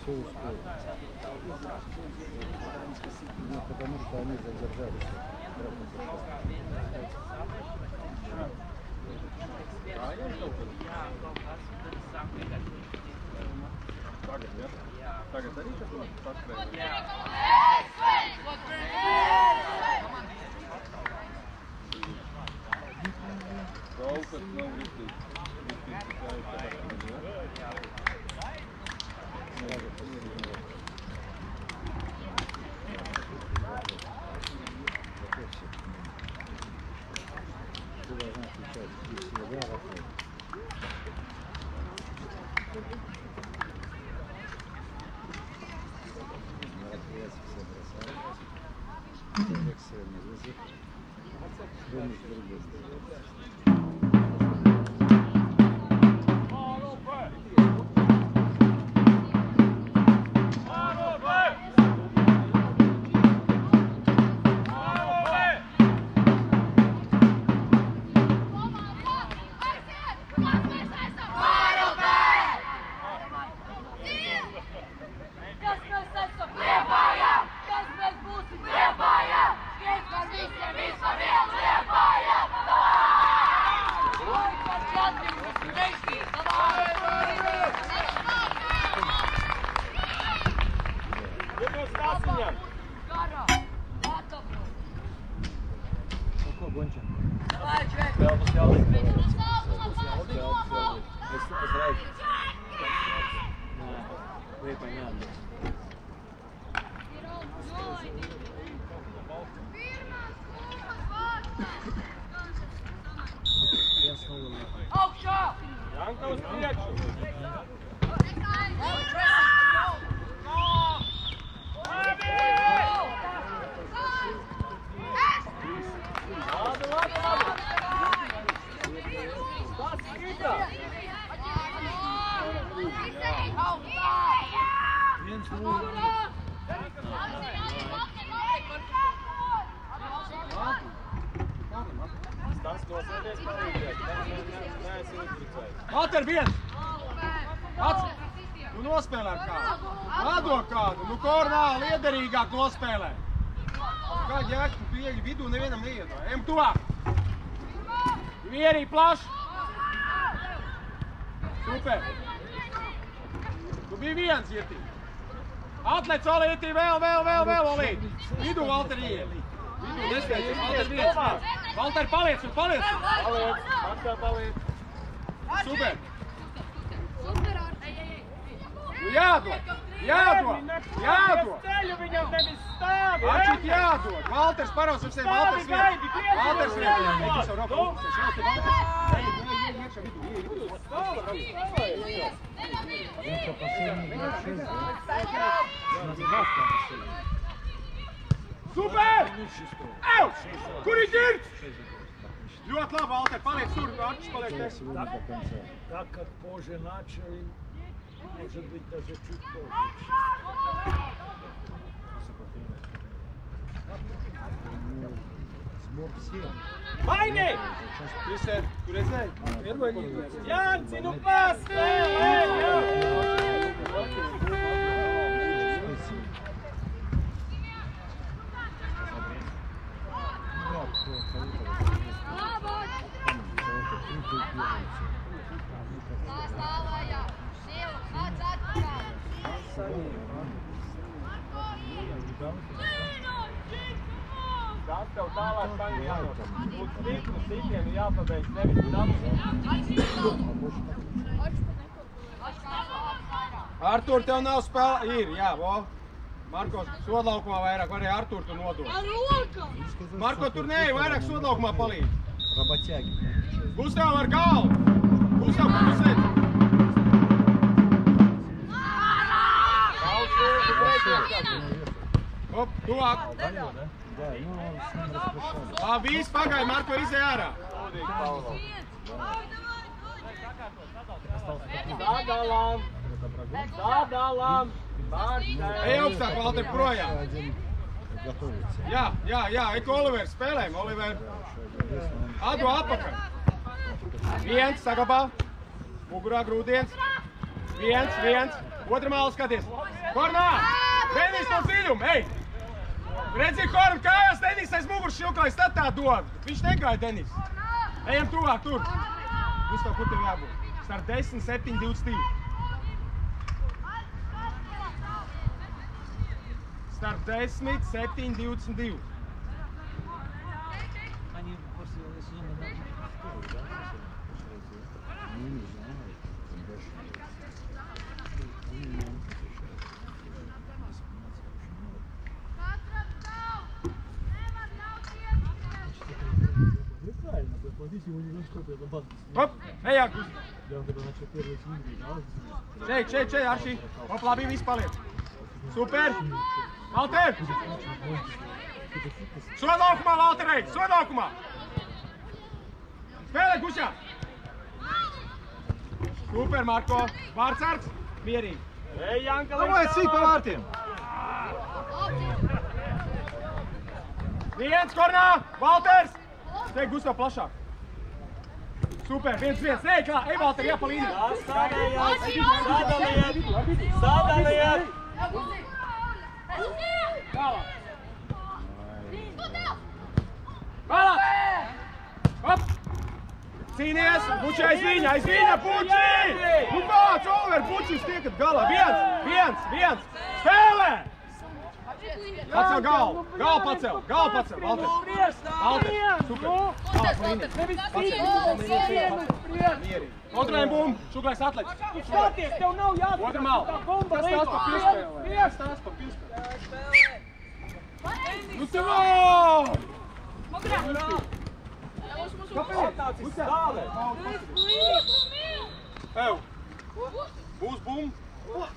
все успели. Ну, потому что они задержались. Tagad arī tas paspēja. Kaut kas nav ritīgi. Ты должна отвечать без себя. Все бросают. Человек средний язык. Думаешь, другой. Valter, viens! Pats! Nu nospēlē ar kādu! Nādok kādu! Nu kornā liederīgāk nospēlē! Kā ģēk, tu pieļi vidū nevienam neiedā. Ejam tuvāk! Vierī plaši! Super! Tu biji viens, Ietī! Atlec, Oli, Ietī, vēl, Oli! Vidū, Valter, iet! Vidū, nespēj, Valter, viens! Valter, paliec! Paliec! Valter, paliec! Super! Nu jādod! Ceļu viņam nevis stāvi! Atšķiet jādod! Valters paraus ar sevi! Valters viet! Valters viet! Tu savu roku uzsēs! Jā, te Valters! Ej, iekšā vidū! Это последний год 6 лет. У нас 2 стало. Super! Ew! Kur ir ģirds? Ļoti labi, Valter, paliec tur, Atšs paliek te. Сегодня до конца. Так как позже начали, может быть даже чуть позже. Сбор всех. Maini! Visēr, tu redzēji? Janci, nu paspēlē! Tas tev tālāk tagad jānot. Uz sitienu jāpabeidz nevis dabas. Artur, tev nav spēlē. Ir, jā, vo. Marko, sodlaukumā vairāk, varēja Artur tu nodot. Marko, tur neej, vairāk sodlaukumā palīdz. Работяги. Gustav ar galvu. Gustav, kur tu sēdi? Hop, tuvāk. Да, ну он с ним распрощался. Viss pagaid, Marko, izej ārā. Sadalām. Ej augstāk, Valter, projām. Один готовится. Jā, eko Oliver, spēlējam, Oliver. Adu apakaļ. Viens, saglabā. Mugurā grūdiens. Viens. Otra māla skaties. Kornā! Denis no dziļuma, ej! Redzi, Korn, kājās Denis aiz muguras šilklais, tad tā dod. Viņš negāja, Denis. Ejam tuvāk, tur. Viss to, kur tev jābūt. Starp 10, 7, 22. Starp 10, 7, 22. Они после сезона начали, да? Ну, не знаю, там дальше. Ну правильно, посмотрите, его не за что на банке снимали. Hop, ej, Jākus. Я когда начал первый фильм играл, Šeit, Arši. Hop, labi, viss paliek. Super. Valter! Sodaukumā, Valterei, sodaukumā! Spēlē, Gušā! Super, Marko. Vārtsargs, mierīgi. Ej, Janka, Давай, сик по вартiem! Viens, Kornā, Valters! Steig, Gustav, plašāk. Super, 1-1. Nē, kā, ej, Valter, jā, pa līniju. Sadaliet! Vēlāk! Hop! Cīnies! Buči aiz viņa, Buči! Nu kāds, Oliver, Buči, jūs tiekat galā. Viens! Spēlē! Pacel galvu, pacel, Valter. Valter, super. Galvas līnija. Pacel. Mierīgi. Kontrolējam bumbu, Šuklais atlec. Skaties, tev nav jādara. Otra mala. Tas tās pa pilspēlē. Nu tev! Kāpēc? Stāvē. Ev, būs bumba?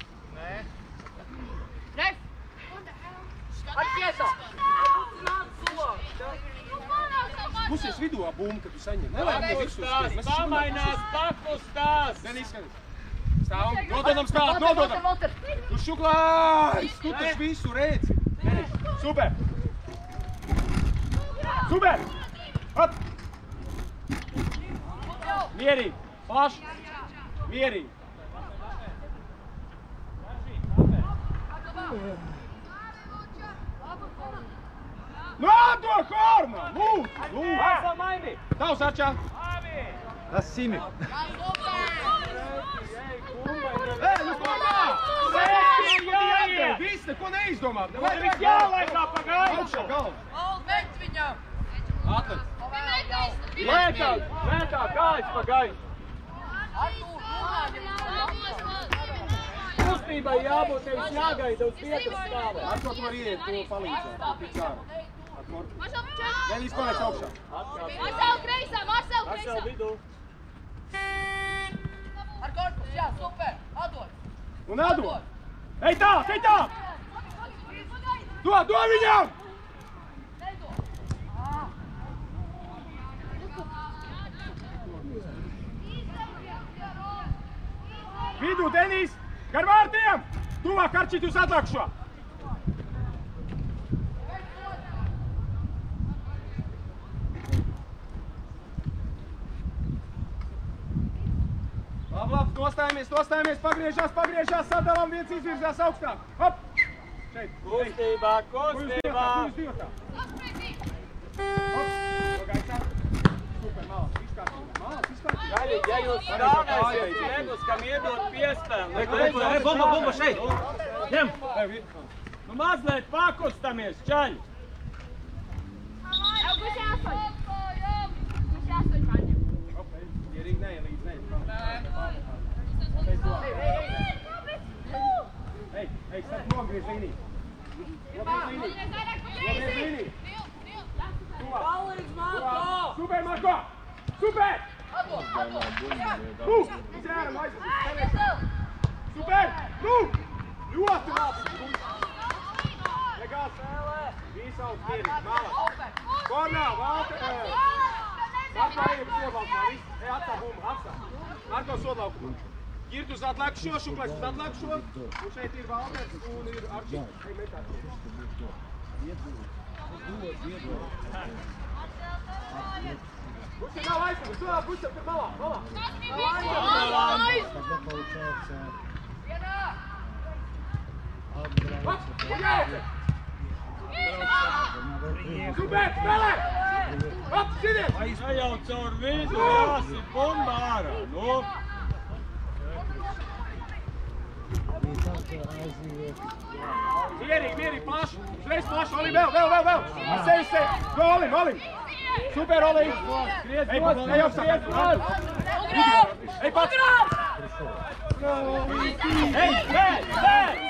Būsies vidū bumba, kad tu saņem. Nevajag visus skriet. Pamainās, pakustās. Denis, skaties. Stāvam, nododam. Tu Šuklais, tu taču visu redzi. Denis, super. Hop. Mierīgi, plaši. Mierīgi. Nādo, Korna! Lūdzu! Esam aini! Tavs, Arčā! Tas Simi! Ej, nu Kornā! Sēki, jāiet! Viss, neko neizdomāt! Viņš jālaikā pa gaidu! Augšā, galva! Atlic! Lētā, kājas pa gaidu! Kustībai jābūt, tevis jāgaida uz vietas stāvē. Ar ko tu vari iet, to palīdzēt? Tik ārā. Ar korpu. Denis, paliec augšā. Marcel vidū. Un atdod! Ej tā! Dod viņam! Vidū, Denis! Gar vārtiem! Tuvāk Arčīt uz atlākšo! Labi, nostājamies, pagriežās, sadalām, viens izvirzās augstāk. Hop! Šeit. Kustībā! Hop! Nogaisā. Super, malas, izkārtībā. Gaļīt, ja jūs stāvēsiet, nebūs, kam iedot piespēli. Bomba šeit! Ņem! Nu mazliet pakustamies, čaļi! Mierīgi neielīdz, Ej, starp nogriez līniju. Nogriez līniju. Palīdz, Marko! Super, Marko! Super! Cēram, aizved! Super! Ļoti labi! Negās! Visaut mierīgi, malas! Kornā, Valter! Marko, ejam sodlaukumā, viss! Ej, atstā bumbu, atstā! Marko, sodlaukumā! Girt uz atlēkušo, Šuklais uz atlēkušo, un šeit ir Valters un ir Arčīts. Ej, metā. Pusi nav aizsargu, sodāk, pusi tur malā! Тогда получается... Hop, pogledajte! Super, spēlē! Hop, sidies! Jau caur vidu jāsi bombāra, nu! Mierīgi, plaši! Uzreiz plaši, Olim, vēl! Sevi! Go, Olim! Super, Olim! Ej, augstāk! Ej, pats! Ej, pēc!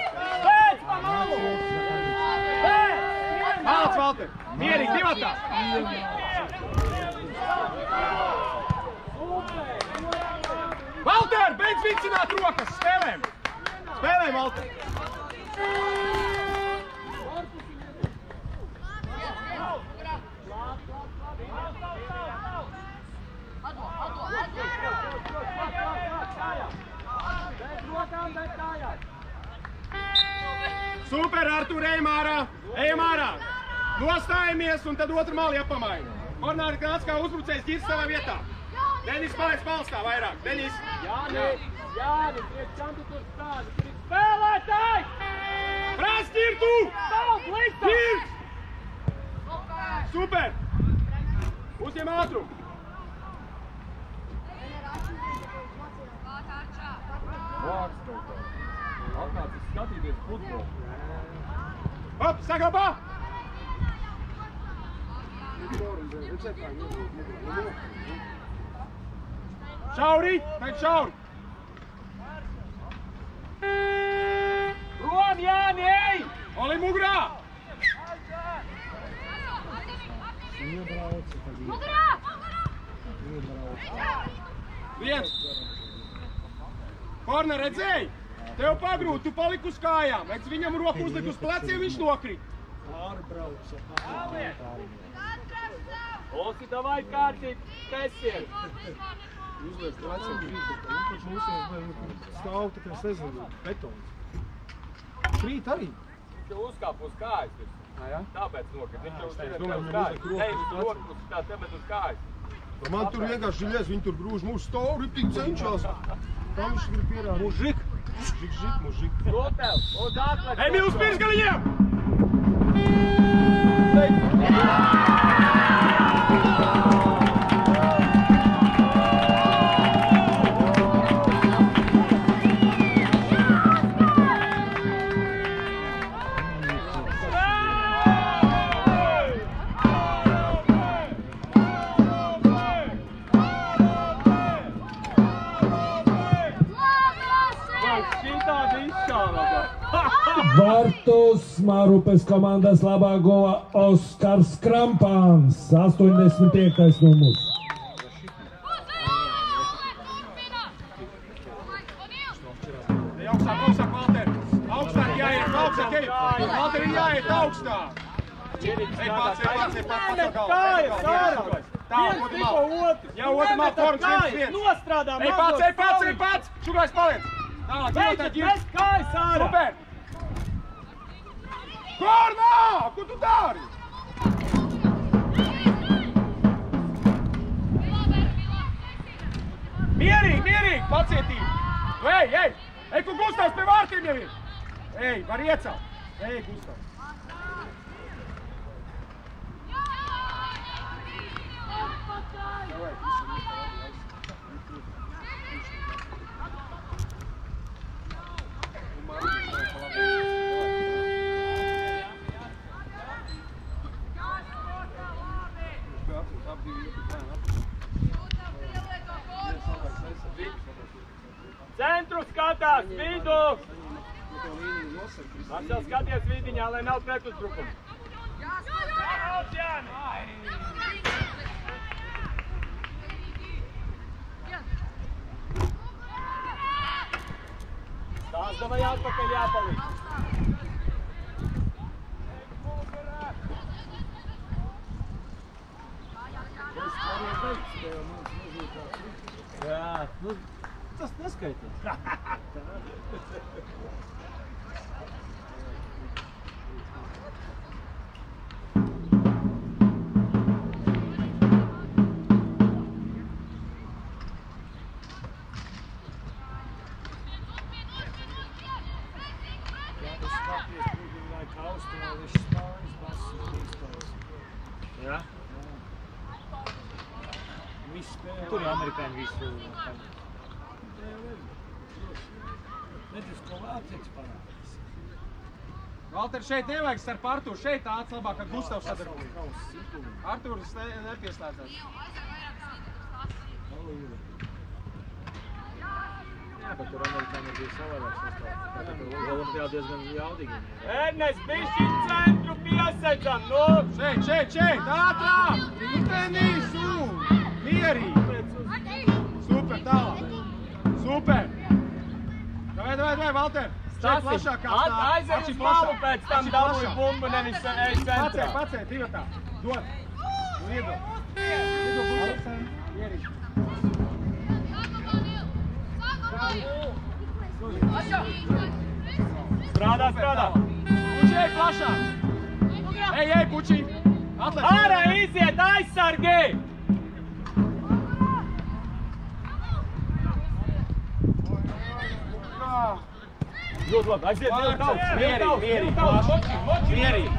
Māc, Valter! Mierīgi, divatā! Valter, beidz vicināt rokas! Spēlēm, Valter! Super, Artur, ejam ārā! Nostājamies un tad otru mali apamaina. Kornāri Knāts kā uzbrucējs ģirs savā vietā. Denis paliec palstā vairāk. Denis! Jāni, priekš čantu tur stādi. Spēlētāji! Prās, ģirtu! Ģirs! Super! Uzņem ātrumu! Atnācis skatīties futbolu. Hop, saglabā! Šauri! Prom, Jāni, ej! Olim mugurā! Viens! Korna, redzēji? Tev pagrūt, tu paliki uz kājām. Redz, viņam roku uzliek uz pleciem, viņš nokrīt. Osi, davai kārtīt, tesiet! Uzliek pleciem krīt, un taču mūsiem stāv tā kā sezonu betons. Krīt arī. Viņš jau uzkāp uz kājas. Jā? Tāpēc nokrīt. Viņš jau Es uzkāp domāju, uz viņam kājas. uzliek roku Nevis uz uz pleciem. roku, tā tebet uz kājas. Man tur vienkārši žiļies, viņi tur grūž mūsu stāv, riptīgi cenšās. Tam viņš grib pierādīt. Mužik! To tev, uz atvedu! Emīl, uz pirksgaliņiem! Vartus Mārupes komandas labā gova Oskars Krampāns, 85. numurs. Augstāk, Valter! Augstāk jāiet! Valter ir jāiet augstāk! Ej pats! Kājas ārā! Viens tikko otrs! Jā, otru mal, Korns viens! Nostrādā! Ej pats! Šugais paliec! Tālāk, Beidzot, mēs kājas ārā! Super! Kornā! Ko tu dari? Mierīgi! Pacietīgi! Ej! Ej, kur Gustavs pie vārtiem jau ir! Ej, var iecelt! Ej, Gustavs! Centru skatās, vidu! Marcel, skaties vidiņā, lai nav pretuzbrukuma. Jāsauc, Jāni! Tās davai atpakaļ jāpalīdz. Jā, nu, tas neskaitās. Austrālis spāņas basis izspēles. Jā? Viss spēlē. Tur jau amerikāņi visu. Redz, ko vācietis parādīs. Valter, šeit nevajag starp Artūru. Šeit tāds labāk, ka Gustavs sadarbojas. Artūrs nepieslēdzās. Jā, bet tur amerikāņi bija savādāk sastāvs. Tā tur Olimpiāda diezgan jaudīgi. Ernest, bišķi centru piesedzam, nu! Šeit! Ātrāk! Tenīsu! Mierīgi! Super, tālāk! Super! Davai, Valter! Šeit plašāk kā stāv! Aiziet uz malu pēc tam dabūju bumbu, nevis ej centrā. Pacē, divatā! Dod! Iedod! Iedod! Mierīgi! Strādā! Puči, ej plašāk! Ej, Puči! Atlec! Ārā iziet, aizsargi! Ļoti labi, aiziet, Mierīgi!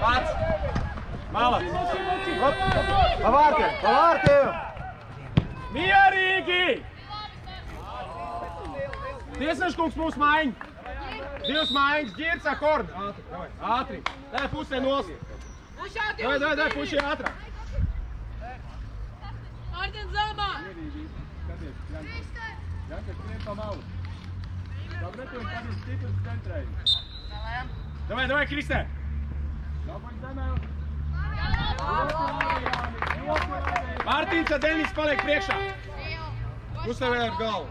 Pats! Malas! Pa vārtiem! Mierīgi! Tiesneškungs mūs maiņa! Divas maiņas, ģirts, akordi! Ātri! Dai pusē nost! Dai, puši ātrāk! Arden zamā! Jankas, skrien pa malu! Davai, Kristē! Mārtiņš un Denis paliek priekšā! Pusē ar galvu!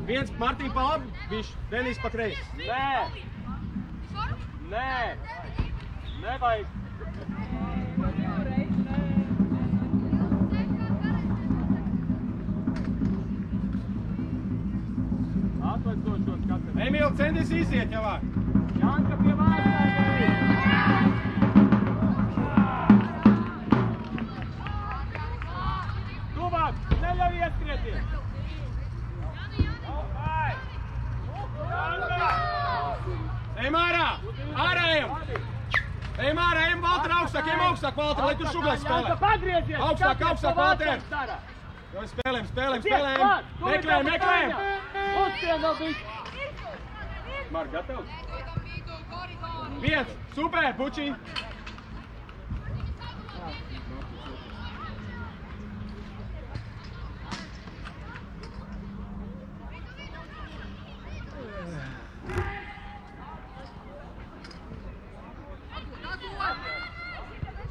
Viens Mārtiņ pa labi, viņš Denis pa kreisi. Nē! Nevajag! Atvecošos katram. Emīl, centies iziet jau vāk! Janka pie vārtājai! Tuvāk, neļauj ieskrieties! Ejam ārā! Ārējam! Ejam ārā, ejam Valter augstāk, Valter, lai tu šuglēs spēlē! Pagriezies! Augstāk, Valter! Spēlēm! Meklējam! Uztien vēl bišķi! Mark, gatavs? Viens! Super, Puči!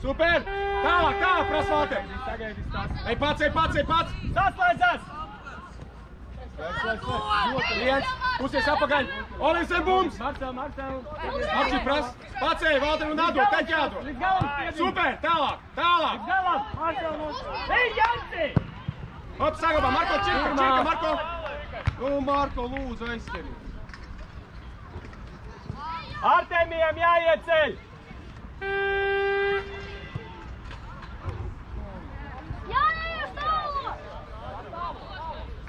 Super! Tālāk, prasa Valter! Ej pats! Saslēdzās! Viens, pusies apakaļ! Olis un bums! Marcel! Apši pras! Pacēji, Valter un atdod, tad jādod! Līdz galam spiedīt! Super! Tālāk! Līdz galam! Marcel no... Ej, Janci! Hop, saglabā! Marko, čirka, Marko! Nu, Marko, lūdzu, aizskeri! Artemijam jāieceļ!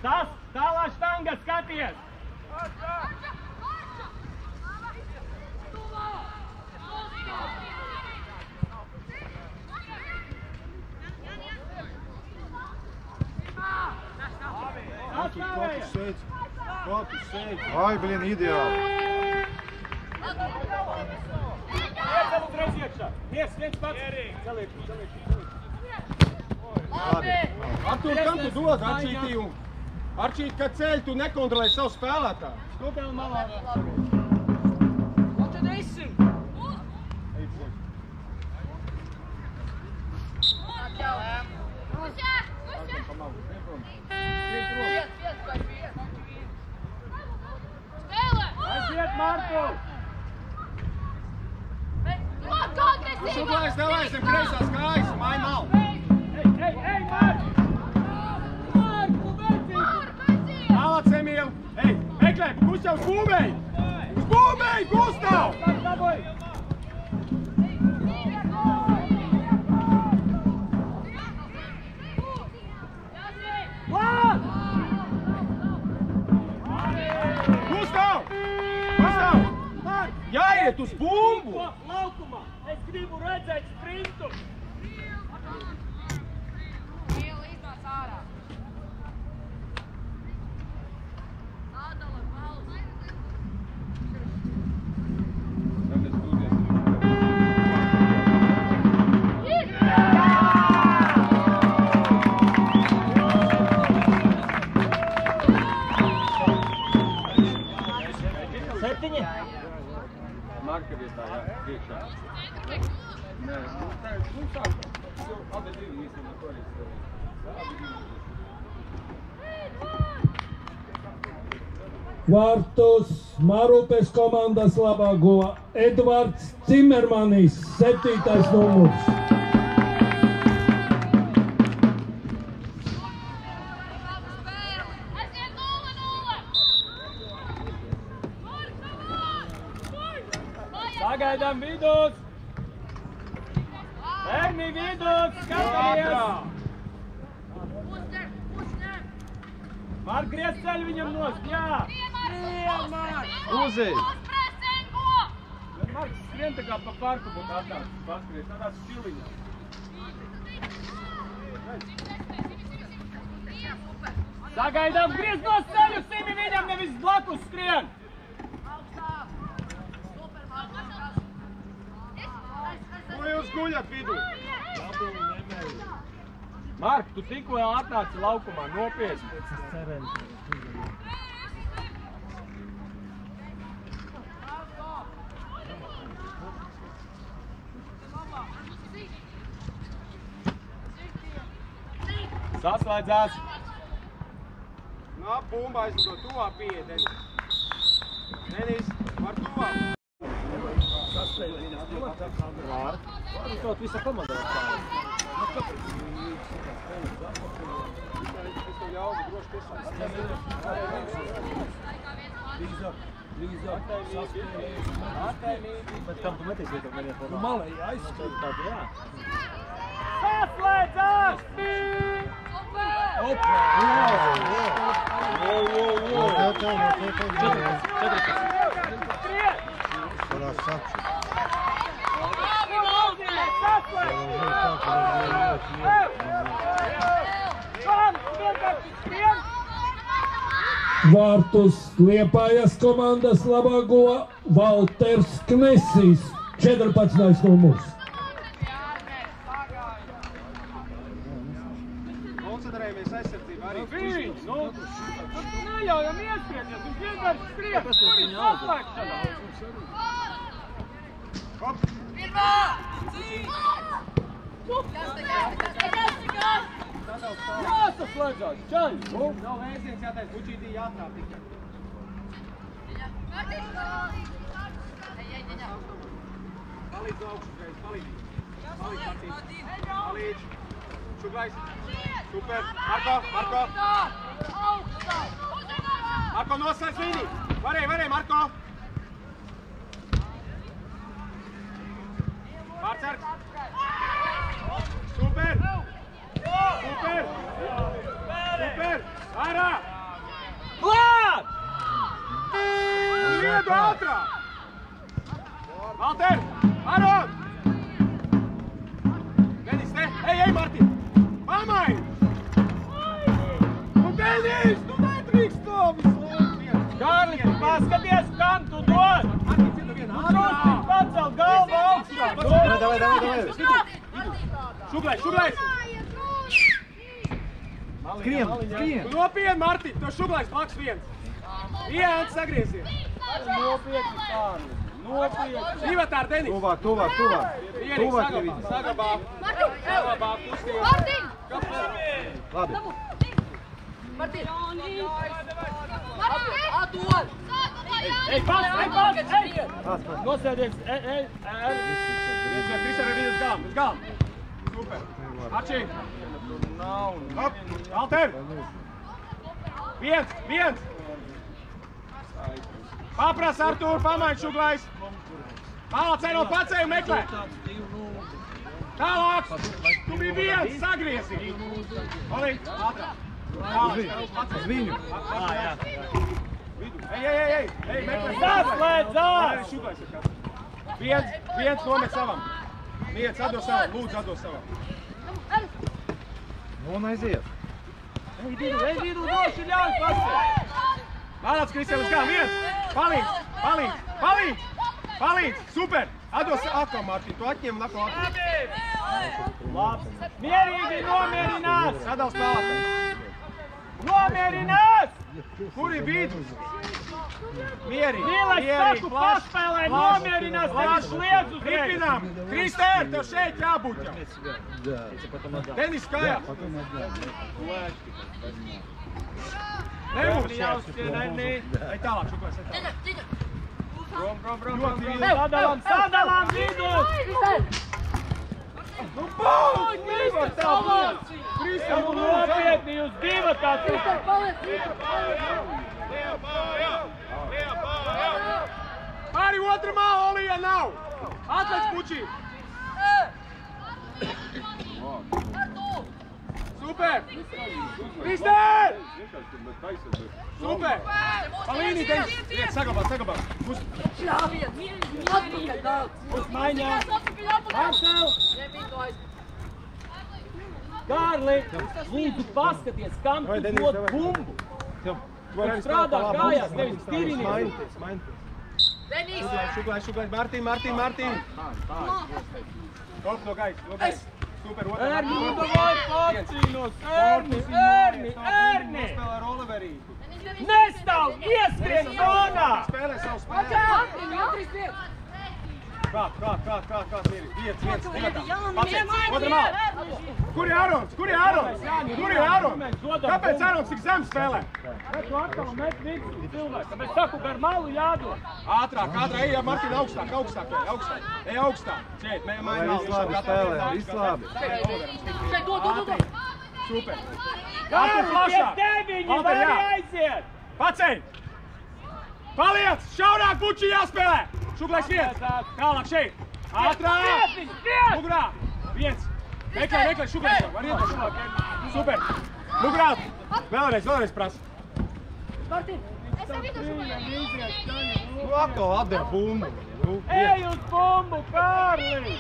Tas, tālā štanga, skaties! Kā tu sēdzi? Ai, blin, ideāli! Iecel uzreiz iekšā! Viens pats! Celiet! Artūr, kam tu dod, Arčītī? Arčīt, kad ceļ, tu nekontrolē savu spēlētāju. Stupēl malā! What did they see? Aiziet, Marko! Šuklēs nelaiz zem kreisās kājas, māj malu. Ej, Marko! Tālāk, Emīl. Ej, meklē, Gustavs būmēji! Būmēji, Gustav! Gustav! Aiziet uz bumbu! Laukumā! Es gribu redzēt sprintu! Iela iznāc ārā. Sadala balsi. Septiņi! Marka vietā, jā, priekšā. Nē, tā ir sākā. Abi divi īstenībā to arī strādāja. Vārtus Marupes komandas labā guva Edvards Cimermanis, 7. numurs. Sagaidām vidus! Bērni vidus! Skatāmies! Mark, griez ceļ viņam nost, jā! Uzej! Marks skrien tā kā pa parku būtu atnācis paskries, tādās šķiliņā. Sagaidām, griez nost ceļu, Simi viņam nevis blakus skrien! Ko jūs guļat vidū? Mark, tu tikko atnāci laukumā, nopietni. Saslēdzās. Nā, bumba aizlido, tuvā pieeja, Denis. Denis, var tuvā. Nu, kaut visa komanda var pārēt. Es tev ļauju, droši Līdzāk, saspēlēt. Bet kam tu metīsi vietam vieniem formā? Nu, malē jāizskatīt. Tādu, jā. Saslēdzās! Opa! Vārtus Liepājas komandas labā guva Valters Knesis, 14. numurs. koncentrējamies aizsardzību arī. Viņš, nu, tu neļaujam ieskrieties, viņš vienkārši skrien. Tur ir saslēgšanā. Hop! Pirmā! Jāsaslēdzās, čaļ! Nav vēziens jātais, bučītī jātrāp tikai. Palīdz augšu, Gais, palīdz. Palīdz, Martīns. Palīdz. Šuglais. Super. Marko. Marko, noslēdz līniju. Varēja, Marko. Pārcerks. Super. Ārā. Klāt! Liedu ātrā. Valter, Aron. Denis, te. Ej, Martin. Pamaini. Nu, Denis, tu nedrīkst to visu. Kārli, tu paskaties, kam tu dod! Martin, cieta viena. Drusku pacel galvu augstā! Davai. Šuglais. Skrien. Tu nopieni, Martin, tev šuglais blakus viens. Viens sagriezies. Nopietni, Kārli! Nopietni! Divatā ar Denis. Tuvāk. Ierīk, saglabā, kustību. Martin! Labi. Martin! Atdod! Ej, pas! Nosēdies! Kristian ir uz gām. Super. Atšī. Hop. Valter. Viens. Papras, Artūr, pamaini šuglais. Pāla cenot pacēju meklē. Tālāk. Tu biji viens, sagriezi. Palīdz, ātrāk. Uz viņu. Ej, meklē. Saslēdzās! Šuglais ir kāds. Viens nomet savam. Viens atdod savam, lūdzu atdod savam. Un aiziet. Ej vidu, doši ļauj pasēt. Mālāts, Kristian, uz kā, viens. Palīdz, super. Atdod savam, atkal, Mārtiņ, tu atņem un atkal atņem. Labi. Mierīgi nomierinās. Sadal spēlētājs. Nomierinās. Kur ir vidus? Mierīgi, Mīlēs, saku, paspēlē, nomierinās, tevis liedz uz reizi. Ripinām. Kristēr, tev šeit jābūt jau. Да, потом отдам. Denis, kājā. Потом отдам. Nebūs šeit. Jāuzcienē. Ej tālāk, šuklēs, ej tālāk. Brom. Sadalām vidu. Nu, būs! Nevar tā būt! Kristēr, Nu nopietni, jūs divatā. Arī otra māla Olija nav! Atlec pučī! Super! Kristēr! Super! Palīnī, Denis! Iet, saglabāt! Uz maiņā. Marcel! Kārli, lūdzu paskaties, kam tu dod bumbu. Un strādā kājās, nevis tirinīt. Šuklēs, Martīn! Top no gaisa! Super, otrā! Erni, davai pacīnos! Erni! Nospēlē ar Oliverītu. Nestāv, ieskrien zonā! Spēlē savu spēli! Kā, mīri? Viens, divatā. Pacēc, otra māla. Kur ir Ārons? Kāpēc Ārons tik zem spēlē? Tu atkal met visu cilvēku, bet saku, gar malu jādod. Ātrāk, ej, Martīna, augstāk. Ej augstāk. Šeit, maini Viss labi spēlē, viss labi. Super. Kārli, tie plašāk. deviņi, Valter, vari jā. aiziet! Pacēj! Paliec! Šaurāk puči jāspēlē! Šuklēs viens! Tālāk šeit! Ātrāk! Mugurā! Viens! Meklē, šuklēs! Var iet šuklāk! Super! Mugurā! Vēlreiz prasa! Nu, atkal atdev bumbu! Ej uz bumbu, Kārli!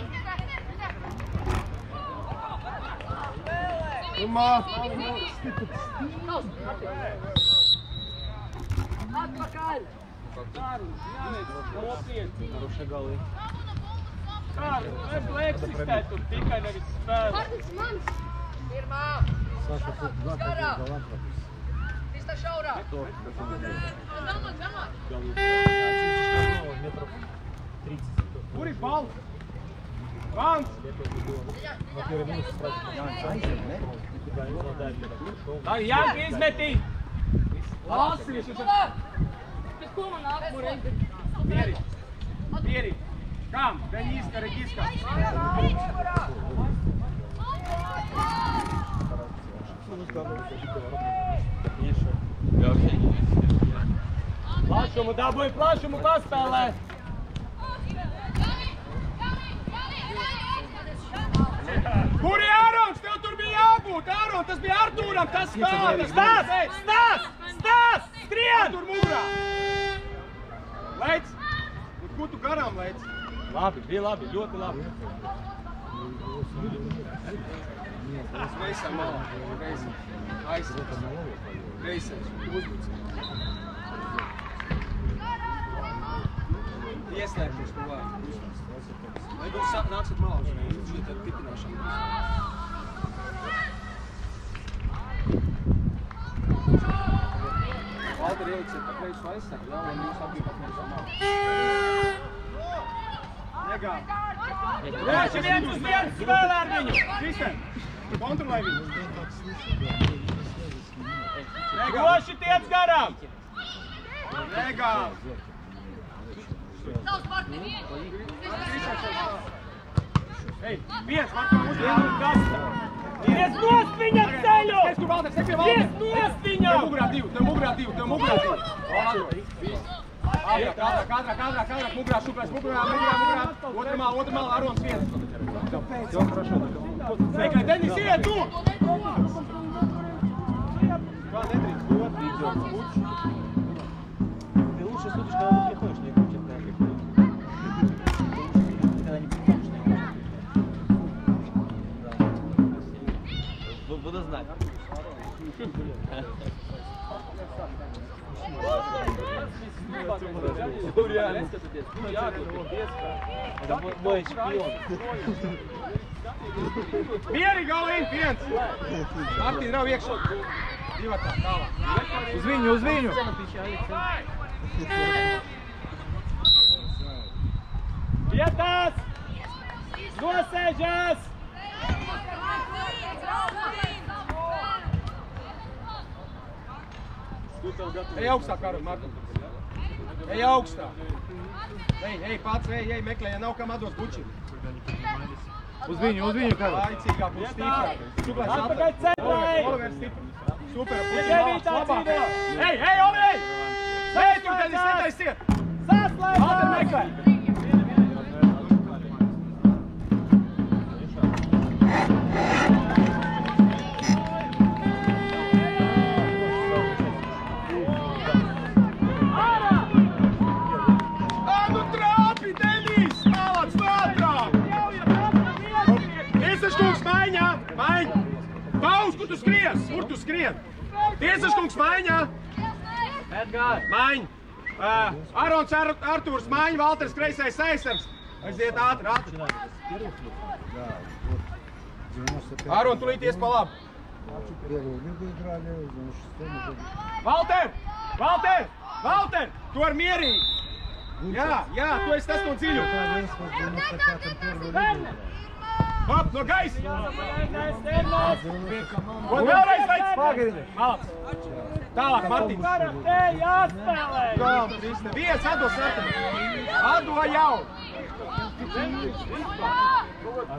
Atpakaļ! Nopietni! Хорошие голы. Kārli, tu eksistē tur tikai nevis spēlē. Martins mans! Pirmā! Саша, тут два таких гола пропустил. Тиста šaurā! Голы. Метров 30. Kur ir bal? Vans! На первой минуте сразу. Lai Janka izmetī! Lasi! Pēc ko man nākamo reizi? Mierīgi! Kam? Reģiska! Plašumu paspēlē! Kur ir Ārons? Tev tur bija jābūt! Āron, tas bija Artūram! Tas spēlē! Stās! Skrien! Tur mugurā! Lēc! Kur tu garām lēc? Labi, bija labi, ļoti labi. Veisam malā. Aizsaka. Veisam. Uzbuc. Ieslēgties tur vārdu. Vai jūs nāksiet malā uz šī tad tipināšana? Valter ieliksiet pa kreisu aizsaka, jā, un jūs apgīpat mēs malā. Negāv. Droši viens uz viens spēlē ar viņu! Kristēn, kontrolē viņu. Droši tiec garām! Negāv. Tavs Martin! Ej, viens, Marko, uzņēmu. Vies nost viņam ceļu! Es tur Valter, sek pie Valter. Vies nost viņam! Tev mugurā divi. Ātrāk, mugurā šuklēs, mugurā. Otra māla, Arons viens. Meklē, Denis, iet tu! Kā nedrīkst dot? Ты лучше судишь, когда ты приходишь, не крутит на Откуда знать? Реально. Это мой чемпион. Mieri, Galvin, viens! Martin, nav iekšā. Divatā, tālāk. Uz viņu, uz viņu! Vietās! Nosēžās! Ej augstāk, Karu, Martin. Ej augstāk. Ej, pats, ej, meklē, ja nav kam atdos buči. Uz viņu, Karu! Laicīgāk un stiprāk. Šuklēs Atpakaļ centrai! Olivers stipri. Super, Devītā cīņā! Ej, Olivers! Ej, tur tad izsētaisiet! Saslēdzās! Ātri meklē! Kur tu skrien? Tiesas kungs maiņā! Edgār! Maiņ! Arons Artūrs maiņ, Valters kreisais aizsargs. Aiziet ātri. Aron, tu līties pa labu. Valter! Tu ar mierīgi! Jā, tu esi tas no dziļu. Hop, no gaisa! Un vēlreiz veids! Malac! Tālāk, Martins! Te jāspēlē! Viens, atdos Martins! Atdo jau!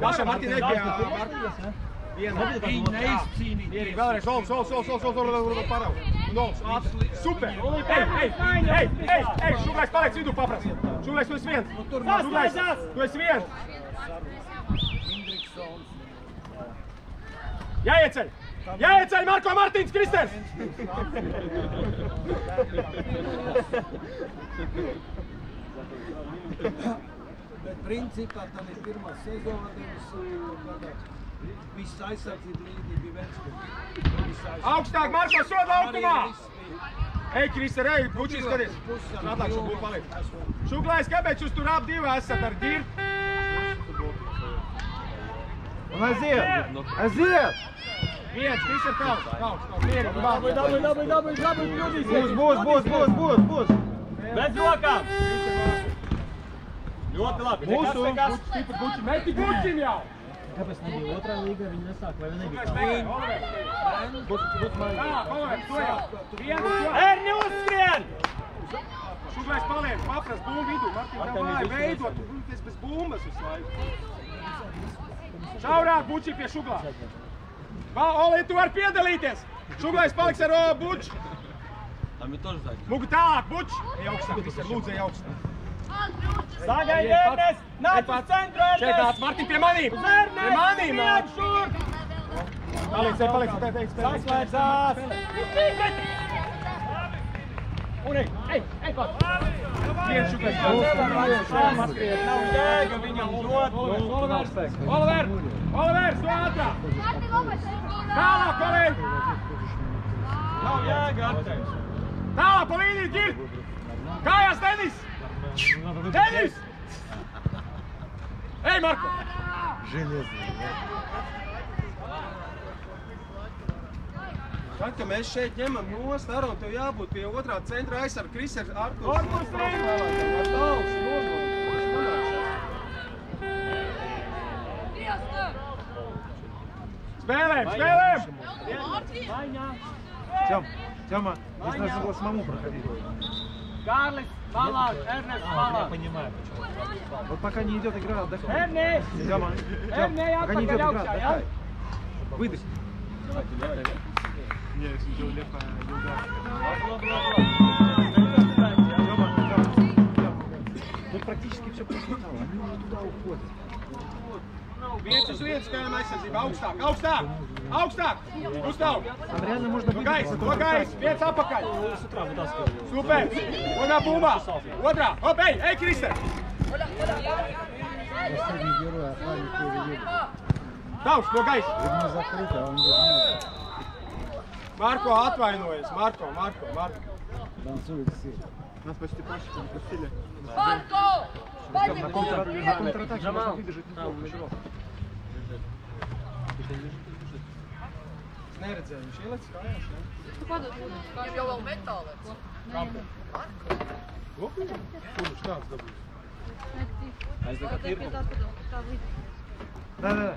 Dašā, Martin, ej pie Martins! Viņi neizcīnīt! Mierīgi, vēlreiz, solis, parau! Nols, ātri! Super! Ej, Šuglais paliec vidū paprasīt! Šuglais, tu esi viens! Šuglais, tu esi viens! Jāieceļ Marko Martins Kristers! Bet principā tam ir pirmā sezona, viss aizsardzība līdī bija Ventspils. Augstāk Marko soda laukumā! Ej, Krister, ej, bučī skaties! Atlāk Šuglai paliek. Šuglais, kāpēc jūs tur ap divi esat ar Girtu? Un aiziet! Viens, Krister, kauts, mierīgi, Būs! Bez rokām! Ļoti labi! Mūsu stipri buči, meti bučim jau! Kāpēc nebija otrā līga, viņi nesāk, vai nebija? Erni uzskrien! Šuglais paliek, paprast bumbu vidū, Martin, tev vāja veidot, tu būties bez bumbas visu laiku. Šaurāk buči pie Šuglā. Oli, tu vari piedalīties! Šuglais paliks ar buči. Mugu tālāk, buči! Ej augstāk, Krister, lūdzu, ej augstāk. Sagaidi, Ernest! Nāc uz centru, Ernest! Šeit nāc, Martin, pie manīm! Pie manīm nāc! Paliec, teiks. Saslēdzās! Un ej, kaut! Viens Šuglais. Nav jēga viņam dot! Olivers, tu ātrāk! Tālāk, kolēģi! Nav jēga atteikt! Tālāk, pa līniju, Girt! Kājās, Denis! Denis! Ej, Marko! Tad, kad mēs šeit ņemam nost, Aron, tev jābūt pie otrā centra aizsarga Kristers Arturs. Korpus Spēlēm! Тёма, здесь надо было самому проходить. Карлик, малак, Эрнест, малак. Вот пока не идет игра, отдохни. Эрнест! Тёма, пока не идет игра, отдохни. Выдохни. Не, если идет лепо, не удар. Тут практически все посмотрело, они уже туда уходят. Viens uz viens spēlēm aizsardzība. Augstāk! Gustav! Там реально можно To gaisa! Viens apakaļ! Super! Otrā bumbā! Otrā! Hop, ej, Krister! Tavs, no gaisa! Видно, закрыто, он не Marko atvainojas, Marko. танцует все. Нас почти пашечку не пустили. Marko! Дай мне На гол! контратаке Джамал. можно выдержать неплохо. Es neredzēju, viņš ielicis kājās, ne? Viņam jau vēl metālēts. Lopīgi? Kur viņš tāds dabūs? Да.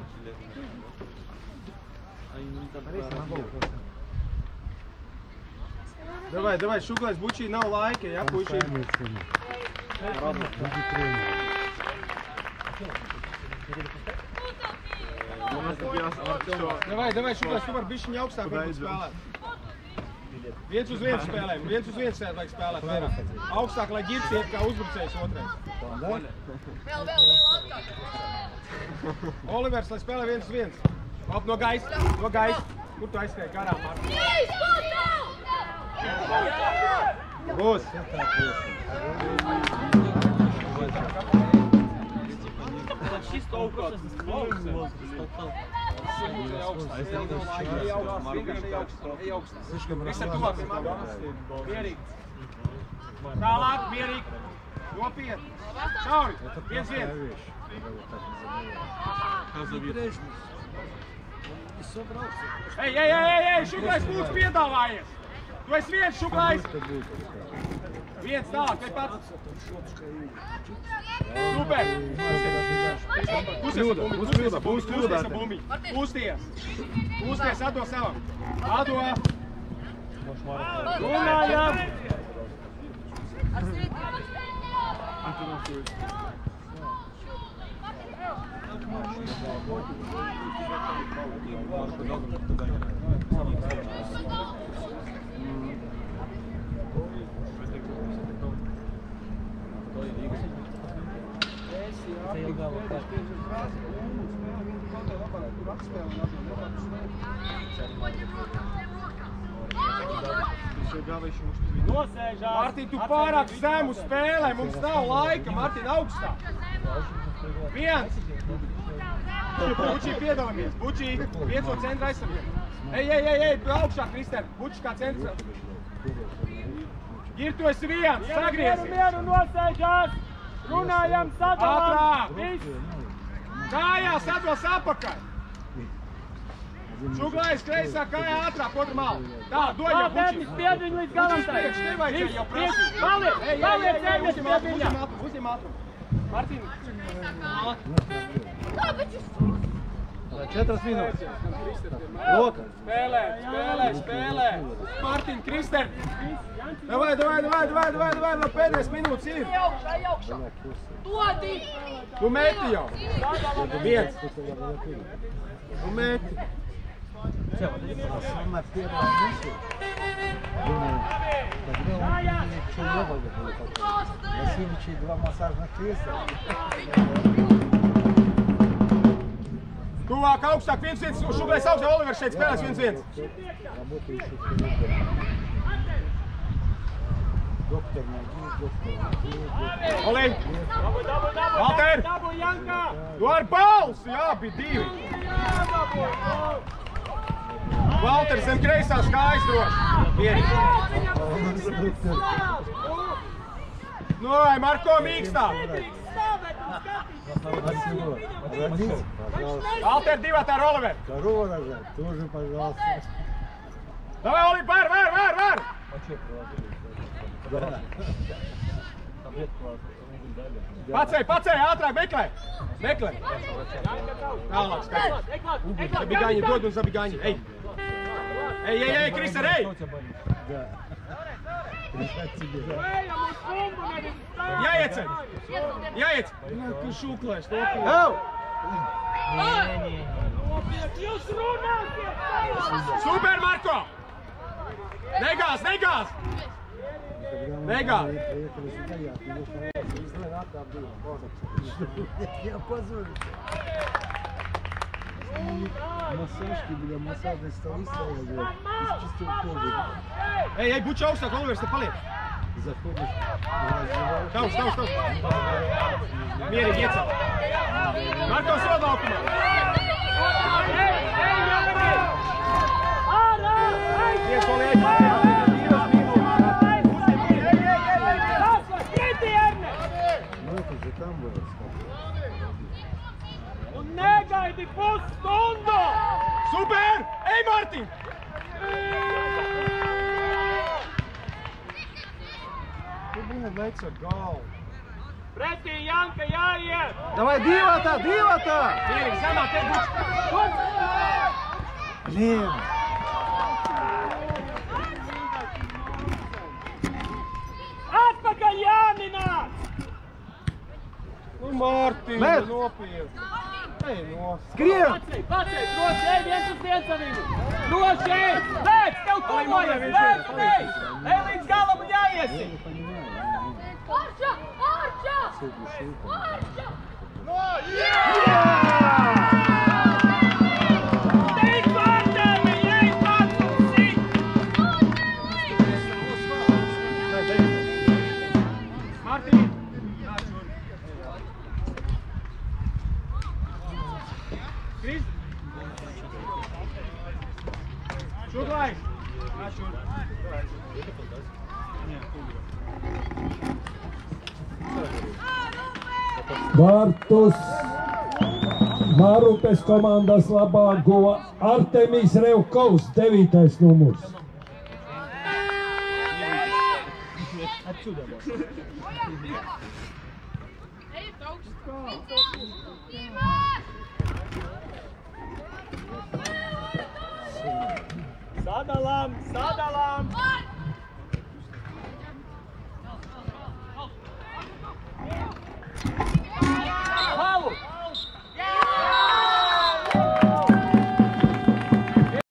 Давай, Šuklais, bučī nav laika, ja, puiši? Давай, Šuklais, tu vari bišķiņ augstāk varbūt spēlēt. 1 uz 1 spēlēm, 1 uz 1 vajag spēlēt vairāk. Augstāk, lai Girts iet kā uzbrucējs otrais. Vēl ātrāk. Olivers, lai spēlē 1 uz 1. Op, no gaisa. Kur tu aizskrēji garām, Marko? Būs. Чисто вопрос. Tālāk, mierīgi. Nopietni. Šauri. 1-1. Ej, Šuklais, lūdzu, piedāvājies. Tu esi viens, Šuklais. Viens tālāk, vai pats? Super. Būs kļūdāt. Pusties, atdo savam. Atdo. Runājam. Ar svietiem. Nosēžās. Martin, tu pārāk zemu spēlē, mums nav laika, Martin, augstāk. 1. Bučī, piedalāmies. Bučī, 5 no centra aizsargiem. Ej, augšāk, Kristēn. Bučī kā centra. Gir, tu esi viens, sagriezi. Mieru nosēžās. Runājam, sadalām. Ātrāk. Viss. Kājās atdos apakaļ. Šuklais, kreisā kājā ātrāk, otru malu. Tā, dod jau Bučī. Spied viņu līdz galam. Priekš, nevajadzēja jau prasīt. Paliec, ēdies pie viņa. Uzņem ātrumu. Martin. 4 minūtes. Loka. Spēlē. Martin, Kristēn. Davai, vēl pēdējais minūtes ir. Ej augšā. Dodi! Tu meti jau. 1. Tu meti. Самая первая мысль. Думаю, когда он ничего не было. Васильевича 2 массажных кресла. Tuvāk, augstāk, 1-1. Šuklais augstāk, Olivers šeit spēlēs 1-1. Работающий хирург. Доктор ноги, доктор ноги. Olī. Valter. Tu ar balsu, jā, bija 2. Valter zem kreisās kājas droši. Mierīgi. Nolai, Marko mīkstāk. Спасибо. Родись, пожалуйста. Valter 2 ar Oliveru. Второго рожать тоже, пожалуйста. Davai, Oli, var! Pacēj, ātrāk, meklē! Tālāk, skaidrs. Zabigaņi, dod un Zabigaņi, ej! Ej, Kristēn, ej! Да. Решать тебе. Jāieceļ! Šuklais, nopietni! Jūs runāsiet! Super, Marko! Negāz! Когда мы приехали сюда, я отвел хорошо. Не знаю, там был поза. Я позорюсь. Массажки, массажные столы стояли, из чистого кожи. Ej, buči augstāk, Olivers, te paliek! Заходишь, раздеваешь. Stāv! Mierīgi iecel! Marko, soda laukumā! Negaidi pusstundu! Super! Ej, Martin! Tu būna veica galvu. Pretī Janka jāiet! Давай, дивата! Ierik zemā, te būs! Блин! Atpakaļ Jānināt! Nu, Martin, Met! nopietni! Ej, nos! Skrien! Pacēj, droši, ej, viens uz viens ar viņu! Droši, ej! Lēc, tev tuvojas! Lēc, ej! Ej līdz galam un jāiesi! Arča! Arča! Arča! Tik pārdēmi, ej pats un sit! Martin! Krist! Šuklai! Nāc šur! Vārtus Marupes komandas labā guva Artemis Revkovs, 9. numurs. Sadalām, sadalām!